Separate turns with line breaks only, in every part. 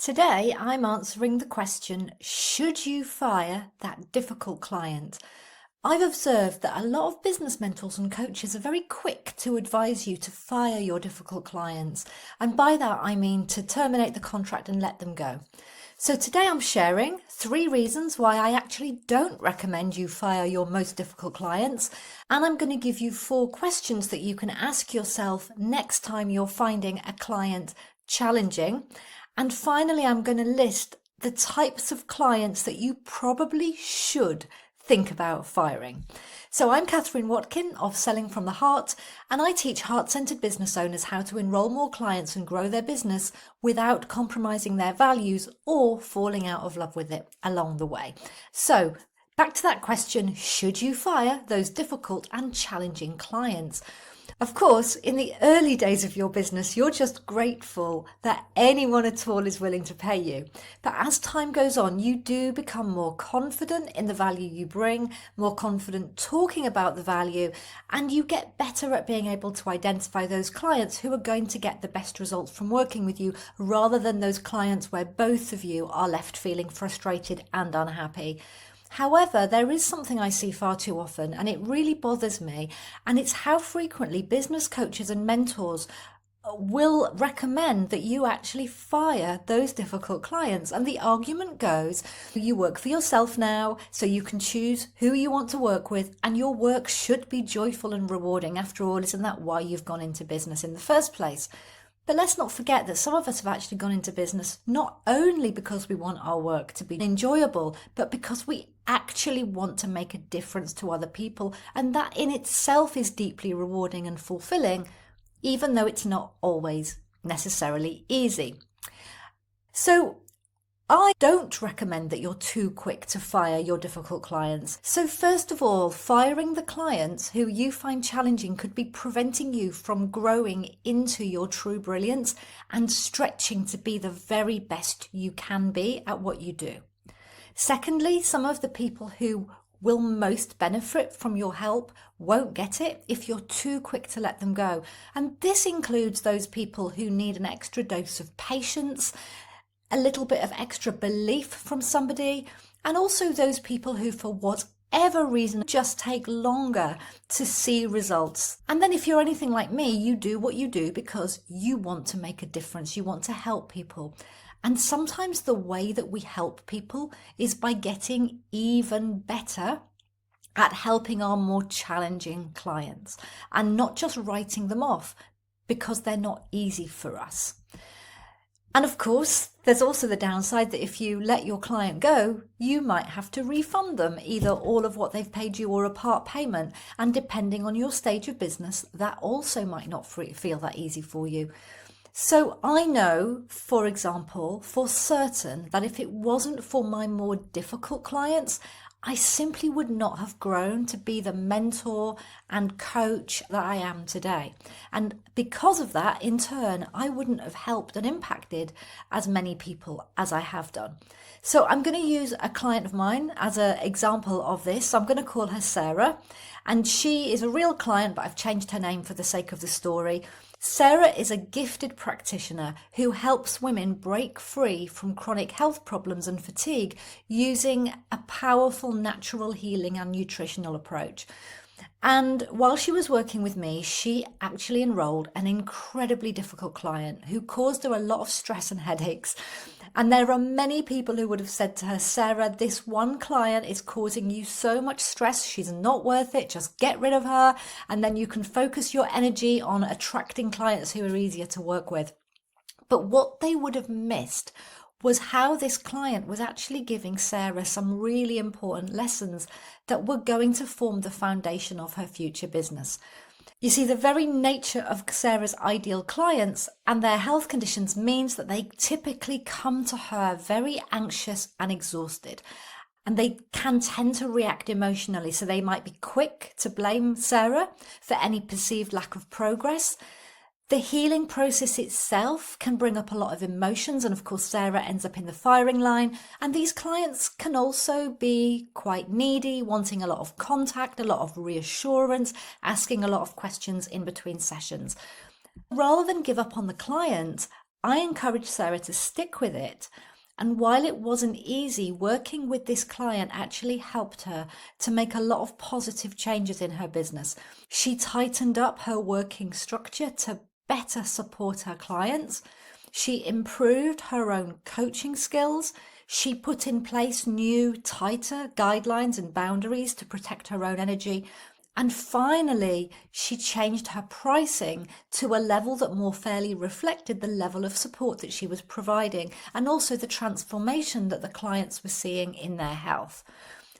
Today, I'm answering the question, should you fire that difficult client? I've observed that a lot of business mentors and coaches are very quick to advise you to fire your difficult clients. And by that, I mean to terminate the contract and let them go. So today I'm sharing 3 reasons why I actually don't recommend you fire your most difficult clients. And I'm going to give you 4 questions that you can ask yourself next time you're finding a client challenging. And finally, I'm going to list the types of clients that you probably should think about firing. So I'm Catherine Watkin of Selling from the Heart, and I teach heart-centered business owners how to enroll more clients and grow their business without compromising their values or falling out of love with it along the way. So back to that question, should you fire those difficult and challenging clients? Of course, in the early days of your business, you're just grateful that anyone at all is willing to pay you. But as time goes on, you do become more confident in the value you bring, more confident talking about the value, and you get better at being able to identify those clients who are going to get the best results from working with you, rather than those clients where both of you are left feeling frustrated and unhappy. However, there is something I see far too often, and it really bothers me, and it's how frequently business coaches and mentors will recommend that you actually fire those difficult clients. And the argument goes, you work for yourself now, so you can choose who you want to work with, and your work should be joyful and rewarding. After all, isn't that why you've gone into business in the first place? But let's not forget that some of us have actually gone into business not only because we want our work to be enjoyable, but because we actually want to make a difference to other people. And that in itself is deeply rewarding and fulfilling, even though it's not always necessarily easy. So I don't recommend that you're too quick to fire your difficult clients. So first of all, firing the clients who you find challenging could be preventing you from growing into your true brilliance and stretching to be the very best you can be at what you do. Secondly, some of the people who will most benefit from your help won't get it if you're too quick to let them go. And this includes those people who need an extra dose of patience, a little bit of extra belief from somebody, and also those people who, for whatever reason, just take longer to see results. And then if you're anything like me, you do what you do because you want to make a difference, you want to help people. And sometimes the way that we help people is by getting even better at helping our more challenging clients and not just writing them off because they're not easy for us. And of course, there's also the downside that if you let your client go, you might have to refund them either all of what they've paid you or a part payment. And depending on your stage of business, that also might not feel that easy for you. So I know, for example, for certain that if it wasn't for my more difficult clients, I simply would not have grown to be the mentor and coach that I am today. And because of that, in turn, I wouldn't have helped and impacted as many people as I have done. So I'm going to use a client of mine as an example of this. I'm going to call her Sarah, and she is a real client, but I've changed her name for the sake of the story. Sarah is a gifted practitioner who helps women break free from chronic health problems and fatigue using a powerful natural healing and nutritional approach. And while she was working with me, she actually enrolled an incredibly difficult client who caused her a lot of stress and headaches. And there are many people who would have said to her, Sarah, this one client is causing you so much stress. She's not worth it. Just get rid of her. And then you can focus your energy on attracting clients who are easier to work with. But what they would have missed was how this client was actually giving Sarah some really important lessons that were going to form the foundation of her future business. You see, the very nature of Sarah's ideal clients and their health conditions means that they typically come to her very anxious and exhausted. And they can tend to react emotionally. So they might be quick to blame Sarah for any perceived lack of progress. The healing process itself can bring up a lot of emotions, and of course Sarah ends up in the firing line. And these clients can also be quite needy, wanting a lot of contact, a lot of reassurance, asking a lot of questions in between sessions. Rather than give up on the client, I encouraged Sarah to stick with it. And while it wasn't easy, working with this client actually helped her to make a lot of positive changes in her business. She tightened up her working structure to better support her clients. She improved her own coaching skills. She put in place new, tighter guidelines and boundaries to protect her own energy. And finally, she changed her pricing to a level that more fairly reflected the level of support that she was providing and also the transformation that the clients were seeing in their health.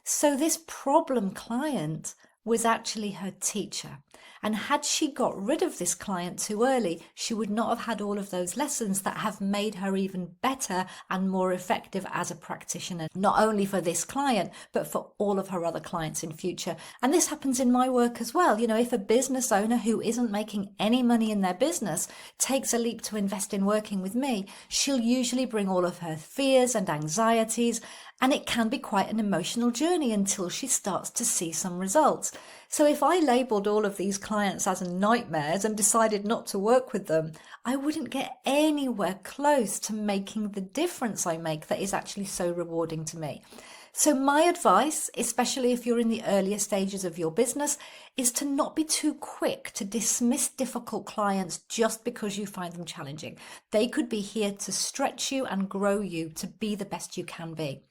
So this problem client was actually her teacher. And had she got rid of this client too early, she would not have had all of those lessons that have made her even better and more effective as a practitioner, not only for this client, but for all of her other clients in future. And this happens in my work as well. You know, if a business owner who isn't making any money in their business takes a leap to invest in working with me, she'll usually bring all of her fears and anxieties, and it can be quite an emotional journey until she starts to see some results. So if I labelled all of these clients as nightmares and decided not to work with them, I wouldn't get anywhere close to making the difference I make that is actually so rewarding to me. So my advice, especially if you're in the earlier stages of your business, is to not be too quick to dismiss difficult clients just because you find them challenging. They could be here to stretch you and grow you to be the best you can be.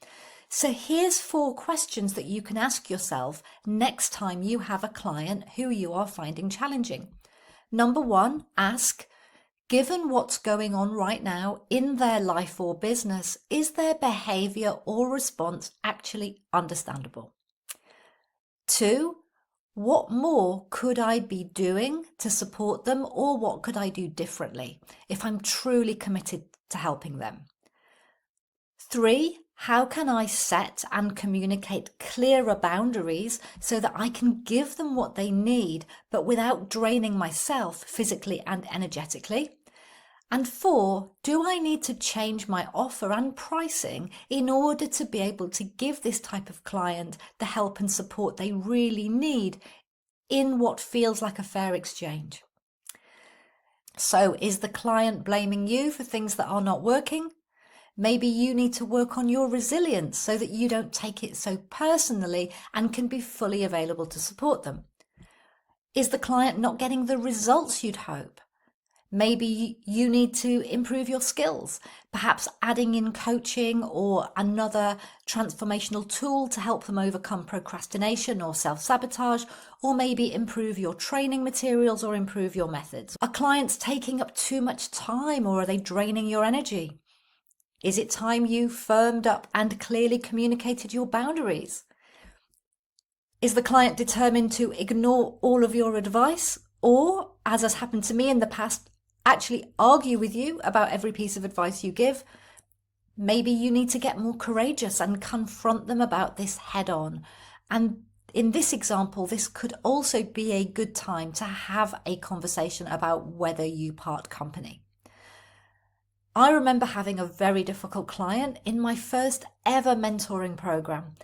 So here's 4 questions that you can ask yourself next time you have a client who you are finding challenging. Number 1, ask, given what's going on right now in their life or business, is their behavior or response actually understandable? 2, what more could I be doing to support them, or what could I do differently if I'm truly committed to helping them? 3, how can I set and communicate clearer boundaries so that I can give them what they need, but without draining myself physically and energetically? And 4, do I need to change my offer and pricing in order to be able to give this type of client the help and support they really need in what feels like a fair exchange? So is the client blaming you for things that are not working? Maybe you need to work on your resilience so that you don't take it so personally and can be fully available to support them. Is the client not getting the results you'd hope? Maybe you need to improve your skills, perhaps adding in coaching or another transformational tool to help them overcome procrastination or self-sabotage, or maybe improve your training materials or improve your methods. Are clients taking up too much time, or are they draining your energy? Is it time you firmed up and clearly communicated your boundaries? Is the client determined to ignore all of your advice, or, as has happened to me in the past, actually argue with you about every piece of advice you give? Maybe you need to get more courageous and confront them about this head on. And in this example, this could also be a good time to have a conversation about whether you part company. I remember having a very difficult client in my first ever mentoring program.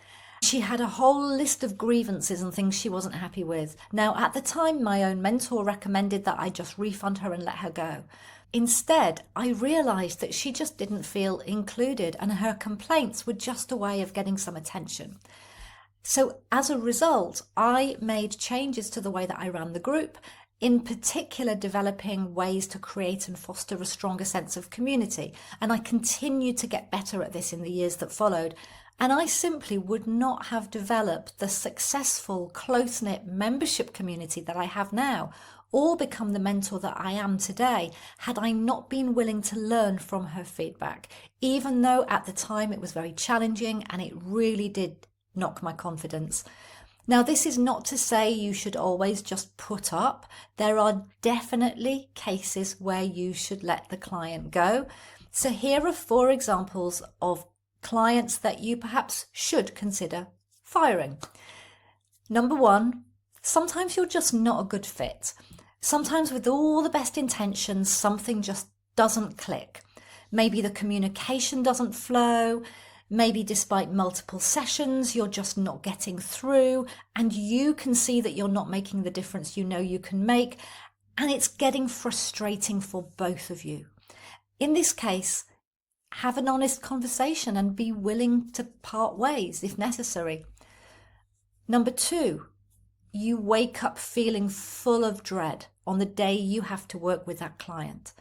She had a whole list of grievances and things she wasn't happy with. Now, at the time, my own mentor recommended that I just refund her and let her go. Instead, I realised that she just didn't feel included, and her complaints were just a way of getting some attention. So as a result, I made changes to the way that I ran the group, in particular developing ways to create and foster a stronger sense of community. And I continued to get better at this in the years that followed. And I simply would not have developed the successful, close-knit membership community that I have now, or become the mentor that I am today, had I not been willing to learn from her feedback, even though at the time it was very challenging and it really did knock my confidence. Now, this is not to say you should always just put up. There are definitely cases where you should let the client go. So here are 4 examples of clients that you perhaps should consider firing. Number 1, sometimes you're just not a good fit. Sometimes with all the best intentions, something just doesn't click. Maybe the communication doesn't flow. Maybe despite multiple sessions, you're just not getting through, and you can see that you're not making the difference you know you can make, and it's getting frustrating for both of you. In this case, have an honest conversation and be willing to part ways if necessary. Number 2, you wake up feeling full of dread on the day you have to work with that client.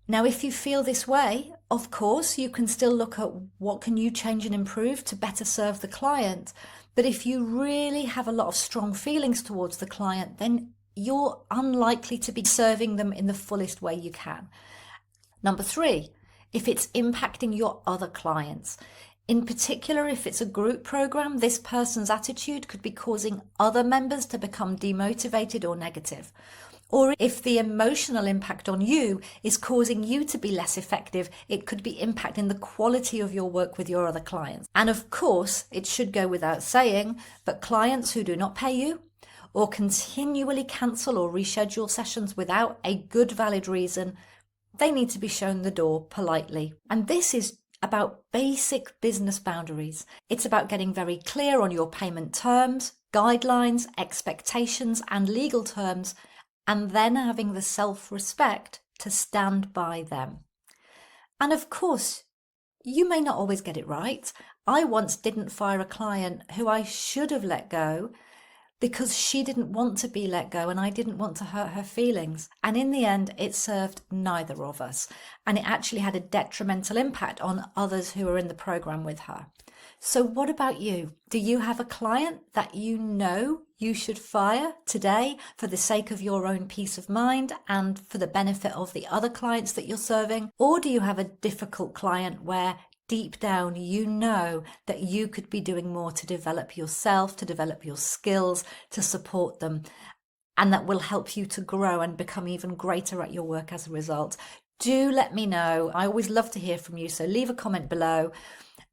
Now, if you feel this way, of course, you can still look at what can you change and improve to better serve the client. But if you really have a lot of strong feelings towards the client, then you're unlikely to be serving them in the fullest way you can. Number 3, if it's impacting your other clients. In particular, if it's a group program, this person's attitude could be causing other members to become demotivated or negative. Or if the emotional impact on you is causing you to be less effective, it could be impacting the quality of your work with your other clients. And of course, it should go without saying, but clients who do not pay you or continually cancel or reschedule sessions without a good valid reason, they need to be shown the door politely. And this is about basic business boundaries. It's about getting very clear on your payment terms, guidelines, expectations, and legal terms, and then having the self-respect to stand by them. And of course, you may not always get it right. I once didn't fire a client who I should have let go because she didn't want to be let go and I didn't want to hurt her feelings. And in the end, it served neither of us. And it actually had a detrimental impact on others who were in the program with her. So what about you? Do you have a client that you know you should fire today for the sake of your own peace of mind and for the benefit of the other clients that you're serving? Or do you have a difficult client where deep down you know that you could be doing more to develop yourself, to develop your skills, to support them, and that will help you to grow and become even greater at your work as a result? Do let me know. I always love to hear from you, so leave a comment below.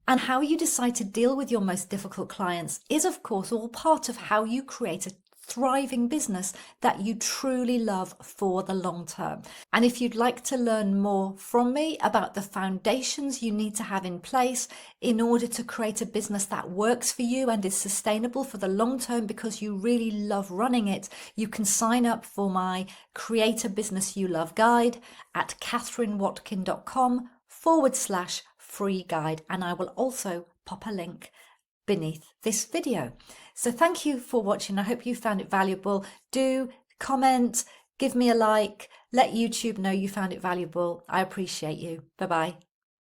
And how you decide to deal with your most difficult clients is, of course, all part of how you create a thriving business that you truly love for the long term. And if you'd like to learn more from me about the foundations you need to have in place in order to create a business that works for you and is sustainable for the long term because you really love running it, you can sign up for my Create a Business You Love guide at katherinewatkin.com/free guide, and I will also pop a link beneath this video. So thank you for watching. I hope you found it valuable. Do comment, give me a like, let YouTube know you found it valuable. I appreciate you. Bye bye.